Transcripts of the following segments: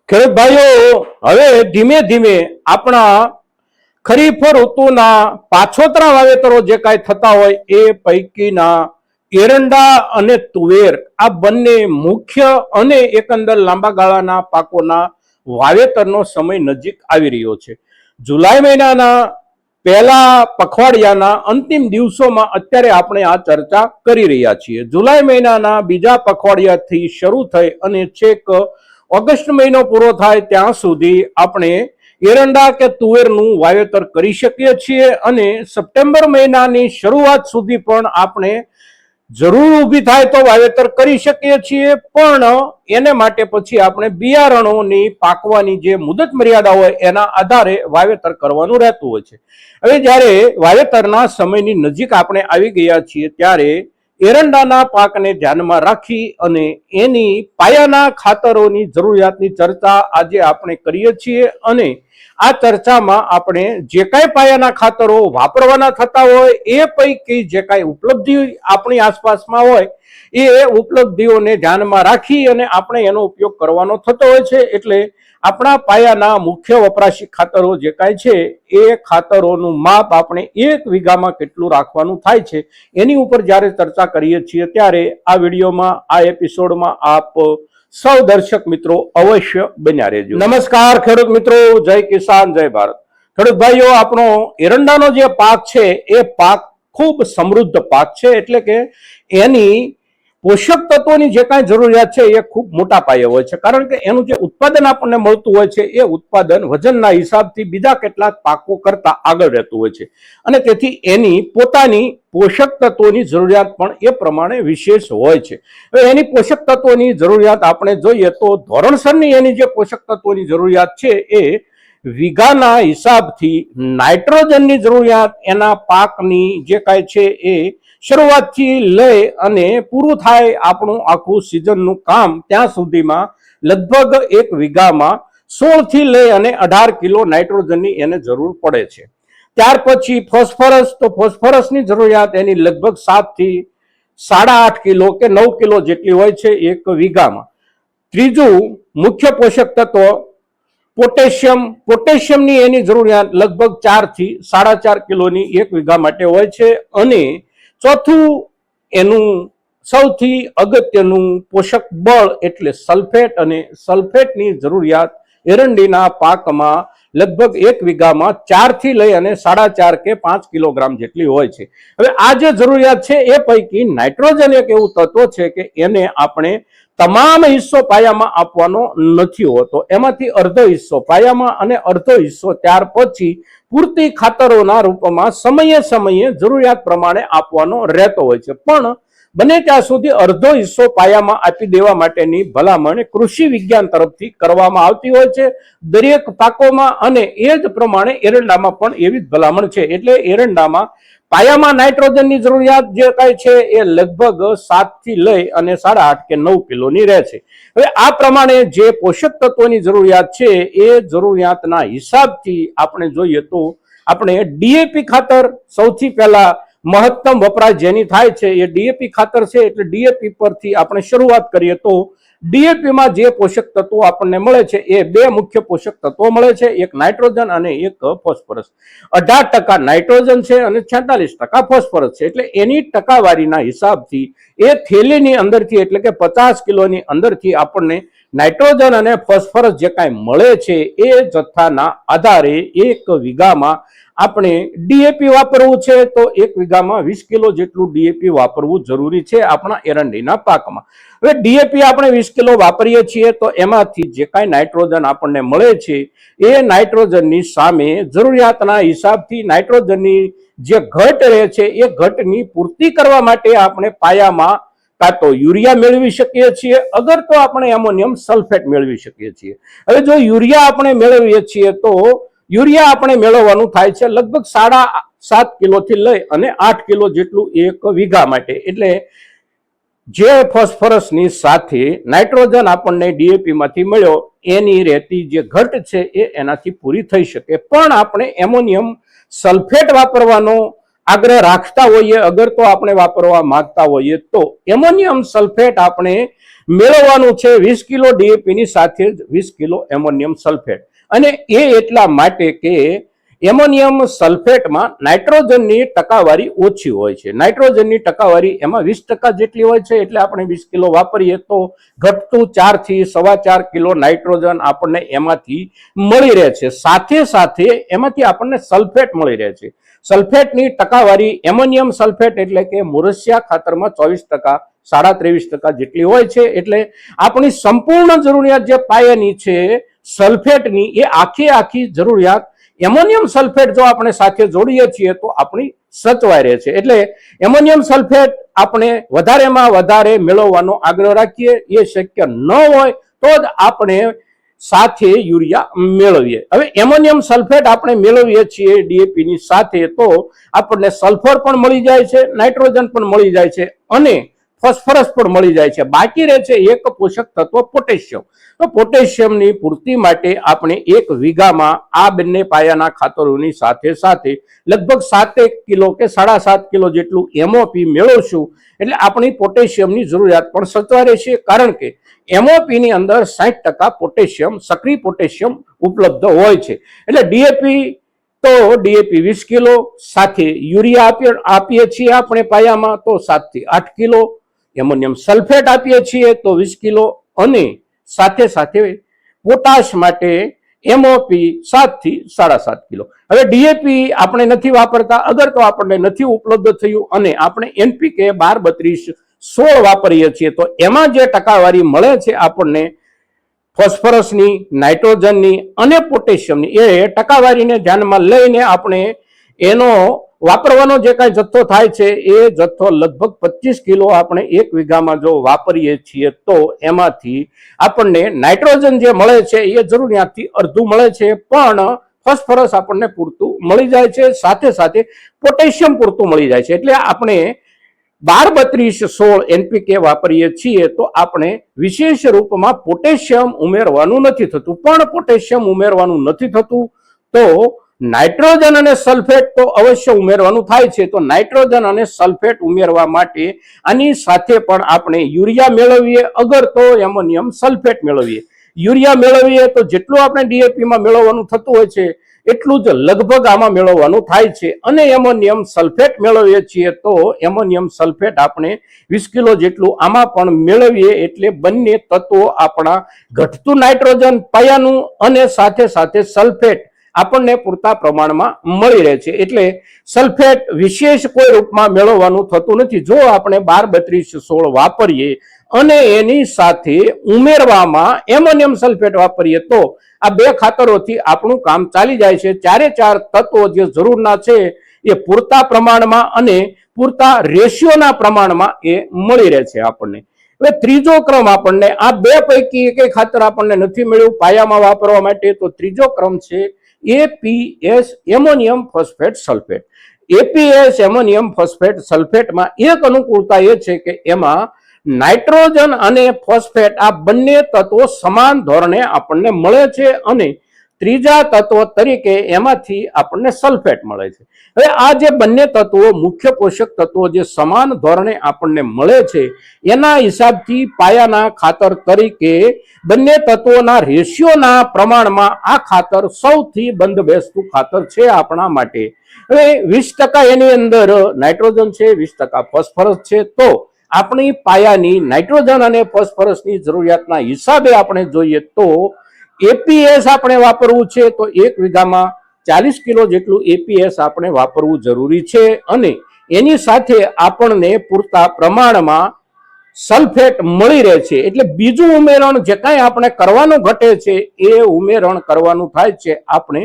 ખેડૂત ભાઈઓ, હવે ધીમે ધીમે આપણા ખરીફ ઋતુના પાછોતરા વાવેતરો જે કાંઈ થતા હોય એ પૈકીના એરંડા અને તુવેર આ બંને મુખ્ય અને એકંદર લાંબા ગાળાના પાકોના વાવેતરનો સમય નજીક આવી રહ્યો છે. જુલાઈ મહિનાના પહેલા પખવાડિયાના અંતિમ દિવસોમાં અત્યારે આપણે આ ચર્ચા કરી રહ્યા છીએ. જુલાઈ મહિનાના બીજા પખવાડિયાથી શરૂ થઈ અને છેક ઓગસ્ટ મહિનો પૂરો થાય ત્યાં સુધી આપણે એરંડા કે તુવેરનું વાવેતર કરી શકીએ છીએ અને સપ્ટેમ્બર મહિનાની શરૂઆત સુધી પણ આપણે જરૂર ઊભી થાય તો વાવેતર કરી શકીએ છીએ. પણ એને માટે પછી આપણે બિયારણોની પાકવાની જે મુદત મર્યાદા હોય એના આધારે વાવેતર કરવાનું રહેતું હોય છે. હવે જ્યારે વાવેતરના સમયની નજીક આપણે આવી ગયા છીએ ત્યારે એરંડાના પાકને ધ્યાનમાં રાખી અને એની પાયાના ખાતરોની જરૂરિયાતની ચર્ચા આજે આપણે કરીએ છીએ. અને આ ચર્ચામાં આપણે જે કાંઈ પાયાના ખાતરો વાપરવાના થતા હોય એ પૈકી જે કાંઈ ઉપલબ્ધિ આપણી આસપાસમાં હોય એ ઉપલબ્ધિઓને ધ્યાનમાં રાખી અને આપણે એનો ઉપયોગ કરવાનો થતો હોય છે. એટલે આપણા પાયાના મુખ્ય વપરાશી ખાતરો જે કાંઈ છે એ ખાતરોનું માપ આપણે 1 વીઘામાં કેટલું રાખવાનું થાય છે એની ઉપર જ્યારે ચર્ચા કરીએ છીએ ત્યારે આ વિડીયોમાં આ એપિસોડમાં આપ સૌ દર્શક મિત્રો અવશ્ય બન્યા રહેજો. નમસ્કાર ખેડૂત મિત્રો, જય કિસાન જય ભારત. ખેડૂત ભાઈઓ, આપણો એરંડાનો જે પાક છે એ પાક ખૂબ સમૃદ્ધ પાક છે. એટલે કે એની પોષક તત્વોની જે કાંઈ જરૂરિયાત છે એ ખૂબ મોટા પાયે હોય છે. કારણ કે એનું જે ઉત્પાદન આપણને મળતું હોય છે એ ઉત્પાદન વજનના હિસાબથી બીજા કેટલાક પાકો કરતા આગળ રહેતું હોય છે અને તેથી એની પોતાની પોષક તત્વોની જરૂરિયાત પણ એ પ્રમાણે વિશેષ હોય છે. હવે એની પોષક તત્વોની જરૂરિયાત આપણે જોઈએ તો ધોરણસરની એની જે પોષક તત્વોની જરૂરિયાત છે એ વીઘાના હિસાબથી નાઇટ્રોજનની જરૂરિયાત એના પાકની જે કાંઈ છે એ શરૂઆતથી લઈ અને પૂરું થાય આપણું આખું સિઝનનું કામ ત્યાં સુધીમાં લગભગ 1 વીઘામાં 16 થી લઈ અને 18 કિલો નાઇટ્રોજનની એને જરૂર પડે છે. ત્યાર પછી ફોસ્ફરસ, તો ફોસ્ફરસની જરૂરિયાત એની લગભગ 7 થી 8.5 કિલો કે 9 કિલો જેટલી હોય છે 1 વીઘામાં. ત્રીજું મુખ્ય પોષક તત્વ પોટેશિયમની એની જરૂરિયાત લગભગ 4 થી 4.5 કિલોની 1 વીઘા માટે હોય છે. અને ચોથું એનું સૌથી અગત્યનું પોષક બળ એટલે સલ્ફેટ, અને સલ્ફેટની જરૂરિયાત એરંડીના પાકમાં લગભગ 1 વીઘામાં 4 થી લઈ અને 4.5 કે 5 કિલોગ્રામ જેટલી હોય છે. હવે આ જે જરૂરિયાત છે એ પૈકી નાઇટ્રોજન એક એવું તત્વ છે કે એને આપણે તમામ હિસ્સો પાયામાં આપવાનો નથી હોતો. એમાંથી અડધો હિસ્સો પાયામાં અને અડધો હિસ્સો ત્યાર પછી પૂરતી ખાતરોના રૂપમાં સમયે સમયે જરૂરિયાત પ્રમાણે આપવાનો રહેતો હોય છે. પણ બને ત્યાં સુધી અડધો હિસ્સો પાયામાં આપી દેવા માટેની ભલામણ કૃષિ વિજ્ઞાન તરફથી કરવામાં આવતી હોય છે દરેક પાકોમાં, અને એ જ પ્રમાણે એરંડામાં પણ એવી જ ભલામણ છે. એટલે એરંડામાં પાયામાં નાઇટ્રોજનની જરૂરિયાત જે કાંઈ છે એ લગભગ 7 થી લઈ અને 8.5 કે 9 કિલોની રહે છે. હવે આ પ્રમાણે જે પોષક તત્વોની જરૂરિયાત છે એ જરૂરિયાતના હિસાબથી આપણે જોઈએ તો આપણે ડીએપી ખાતર સૌથી પહેલા મહત્તમ વપરાશ જેની થાય છે એ ડીએપી ખાતર છે. એટલે ડીએપી પરથી આપણે શરૂઆત કરીએ તો ડીએપીમાં જે પોષક તત્વો આપણને મળે છે એ 2 મુખ્ય પોષક તત્વો મળે છે, એક નાઇટ્રોજન અને એક ફોસ્ફરસ. 18% નાઇટ્રોજન છે અને 46% ફોસ્ફરસ છે. એટલે એની ટકાવારીના હિસાબથી એ થેલીની અંદરથી એટલે કે 50 કિલોની અંદરથી આપણને નાઇટ્રોજન અને ફોસ્ફરસ જે કાંઈ મળે છે એ જથ્થાના આધારે 1 વીઘામાં આપણે ડીએપી વાપરવું છે તો 1 વીઘામાં 20 કિલો જેટલું ડીએપી વાપરવું જરૂરી છે આપણા એરંડીના પાકમાં. હવે ડીએપી આપણે 20 કિલો વાપરીએ છીએ તો એમાંથી જે કાંઈ નાઇટ્રોજન આપણને મળે છે એ નાઇટ્રોજનની સામે જરૂરિયાતના હિસાબથી નાઇટ્રોજનની જે ઘટ રહે છે એ ઘટની પૂર્તિ કરવા માટે આપણે પાયામાં કાં તો યુરિયા મેળવી શકીએ છીએ, અગર તો આપણે એમોનિયમ સલ્ફેટ મેળવી શકીએ છીએ. હવે જો યુરિયા આપણે મેળવીએ છીએ તો યુરિયા આપણે મેળવવાનું થાય છે લગભગ 7.5 કિલોથી લઈ અને 8 કિલો જેટલું 1 વીઘા માટે. એટલે જે ફોસ્ફરસની સાથે નાઇટ્રોજન આપણને ડીએપી માંથી મળ્યો એની રહેતી જે ઘટ છે એ એનાથી પૂરી થઈ શકે. પણ આપણે એમોનિયમ સલ્ફેટ વાપરવાનો આગ્રહ રાખતા હોઈએ, અગર તો આપણે વાપરવા માંગતા હોઈએ તો એમોનિયમ સલ્ફેટ આપણે મેળવવાનું છે 20 કિલો ડીએપી ની સાથે જ 20 કિલો એમોનિયમ સલ્ફેટ, અને એ એટલા માટે કે એમોનિયમ સલ્ફેટમાં નાઇટ્રોજનની ટકાવારી ઓછી હોય છે. નાઇટ્રોજનની ટકાવારી એમાં 20% જેટલી હોય છે, એટલે આપણે 20 કિલો વાપરીએ તો ઘટતું 4 થી 4.25 કિલો નાઇટ્રોજન આપણને એમાંથી મળી રહે છે. સાથે સાથે એમાંથી આપણને સલ્ફેટ મળી રહે છે. સલ્ફેટની ટકાવારી એમોનિયમ સલ્ફેટ એટલે કે મુરસિયા ખાતરમાં 24%, 23.5% જેટલી હોય છે. એટલે આપણી સંપૂર્ણ જરૂરિયાત જે પાયાની છે સલ્ફેટની, એ આખી જરૂરિયાત એમોનિયમ સલ્ફેટ જો આપણે સાથે જોડીએ છીએ તો આપણી સચવાઈ રહે છે. એટલે એમોનિયમ સલ્ફેટ આપણે વધારેમાં વધારે મેળવવાનો આગ્રહ રાખીએ. એ શક્ય ન હોય તો જ આપણે સાથે યુરિયા મેળવીએ. હવે એમોનિયમ સલ્ફેટ આપણે મેળવીએ છીએ ડીએપી ની સાથે, તો આપણને સલ્ફર પણ મળી જાય છે, નાઇટ્રોજન પણ મળી જાય છે, અને ફોસ્ફરસ પણ મળી જાય છે. બાકી રહે છે એક પોષક તત્વ પોટેશિયમ. તો પોટેશિયમની પૂર્તિ માટે આપણે 1 વીઘામાં આ બંને પાયાના ખાતરોની સાથે સાથે લગભગ 7 કિલો કે 7.5 કિલો જેટલું એમઓપી મેળવશું, એટલે આપણી પોટેશિયમની જરૂરિયાત પણ સચવાઈ રહેશે. કારણ કે એમઓપી ની અંદર 60% પોટેશિયમ, સક્રિય પોટેશિયમ ઉપલબ્ધ હોય છે. એટલે ડીએપી તો ડીએપી 20 કિલો સાથે યુરિયા આપીએ છીએ આપણે પાયામાં તો 7 થી 8 કિલો, એમોનિયમ સલ્ફેટ આપીએ છીએ તો 20 કિલો, અને સાથે સાથે પોટાશ માટે એમઓપી 7 થી 7.5 કિલો. હવે ડીએપી આપણે નથી વાપરતા, અગર તો આપણને નથી ઉપલબ્ધ થયું અને આપણે એનપીકે 12-32-16 વાપરીએ છીએ, તો એમાં જે ટકાવારી મળે છે આપણને ફોસ્ફરસની, નાઇટ્રોજનની અને પોટેશિયમની, એ ટકાવારીને ધ્યાનમાં લઈને આપણે એનો વાપરવાનો જે કાંઈ જથ્થો થાય છે એ જથ્થો લગભગ 25 કિલો આપણે 1 વીઘામાં જો વાપરીએ છીએ તો એમાંથી આપણને નાઇટ્રોજન જે મળે છે એ જરૂરિયાતથી અડધું મળે છે, પણ ફોસ્ફરસ આપણને પૂરતું મળી જાય છે, સાથે સાથે પોટેશિયમ પૂરતું મળી જાય છે. એટલે આપણે 12-32-16 એનપીકે વાપરીએ છીએ તો આપણે વિશેષ રૂપમાં પોટેશિયમ ઉમેરવાનું નથી થતું. પણ પોટેશિયમ ઉમેરવાનું નથી થતું તો નાઇટ્રોજન અને સલ્ફેટ તો અવશ્ય ઉમેરવાનું થાય છે. તો નાઇટ્રોજન અને સલ્ફેટ ઉમેરવા માટે આની સાથે પણ આપણે યુરિયા મેળવીએ, અગર તો એમોનિયમ સલ્ફેટ મેળવીએ. યુરિયા મેળવીએ તો જેટલું આપણે ડીએપીમાં મેળવવાનું થતું હોય છે એટલું જ લગભગ આમાં મેળવવાનું થાય છે. અને એમોનિયમ સલ્ફેટ મેળવીએ છીએ તો એમોનિયમ સલ્ફેટ આપણે 20 કિલો જેટલું આમાં પણ મેળવીએ, એટલે બંને તત્વો આપણા ઘટતું નાઇટ્રોજન પાયાનું અને સાથે સાથે સલ્ફેટ આપણને પૂરતા પ્રમાણમાં મળી રહે છે. એટલે સલ્ફેટ વિશેષ કોઈ રૂપમાં મેળવવાનું થતું નથી. જો આપણે 12-32-16 વાપરીએ અને એની સાથે ઉમેરવામાં એમોનિયમ સલ્ફેટ વાપરીએ તો આ બે ખાતરોથી આપણું કામ ચાલી જાય છે. 4 તત્વો જે જરૂરના છે એ પૂરતા પ્રમાણમાં અને પૂરતા રેશિયોના પ્રમાણમાં એ મળી રહે છે આપણને. હવે ત્રીજો ક્રમ આપણને આ બે પૈકી એક ખાતર આપણને નથી મળ્યું પાયામાં વાપરવા માટે, તો ત્રીજો ક્રમ છે APS ammonium phosphate sulphate. APS ammonium phosphate સલ્ફેટમાં એક અનુકૂળતા એ છે કે એમાં નાઇટ્રોજન અને ફોસ્ફેટ આ બંને તત્વો સમાન ધોરણે આપણને મળે છે, અને ત્રીજા તત્વ તરીકે એમાંથી આપણને સલ્ફેટ મળે છે. હવે આ જે બંને તત્વો મુખ્ય પોષક તત્વો જે સમાન ધોરણે આપણને મળે છે એના હિસાબથી પાયાના ખાતર તરીકે બંને તત્વોના રેશિયોના પ્રમાણમાં આ ખાતર સૌથી બંધબેસતું ખાતર છે આપણા માટે. હવે 20% એની અંદર નાઇટ્રોજન છે, 20% ફોસ્ફરસ છે, તો આપણી પાયાની નાઇટ્રોજન અને ફોસ્ફરસની જરૂરિયાતના હિસાબે આપણે જોઈએ તો એપીએસ આપણે વાપરવું છે તો 1 વીઘામાં 40 કિલો જેટલું એપીએસ આપણે વાપરવું જરૂરી છે, અને એની સાથે આપણને પૂરતા પ્રમાણમાં સલ્ફેટ મળી રહે છે. એટલે બીજું ઉમેરણ જે કાંઈ આપણે કરવાનું ઘટે છે એ ઉમેરણ કરવાનું થાય છે આપણે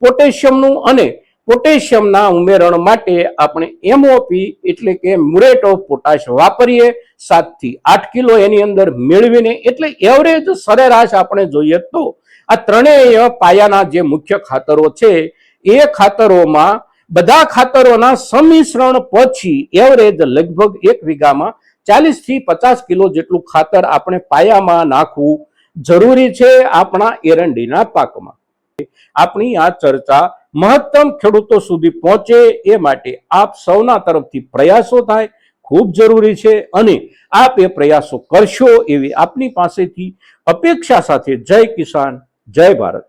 પોટેશિયમનું, અને પોટેશિયમના ઉમેરણ માટે આપણે એમઓપી એટલે કે મ્યુરેટ ઓફ પોટાશ વાપરીએ 7 થી 8 કિલો એની અંદર મેળવીને. એટલે એવરેજ સરેરાશ આપણે જોઈએ તો આ ત્રણેય પાયાના જે મુખ્ય ખાતરો છે એ ખાતરોમાં બધા ખાતરોના સમિશ્રણ પછી એવરેજ લગભગ 1 વીઘામાં 40 થી 50 કિલો જેટલું ખાતર આપણે પાયામાં નાખવું જરૂરી છે આપણા એરંડીના પાકમાં. આપણી આ ચર્ચા મહત્તમ ખેડૂતો સુધી પહોંચે એ માટે આપ સૌના તરફથી પ્રયાસો થાય. ખૂબ જરૂરી છે અને આપ એ પ્રયાસો કરશો એવી આપની પાસેથી અપેક્ષા સાથે જય કિસાન, જય ભારત.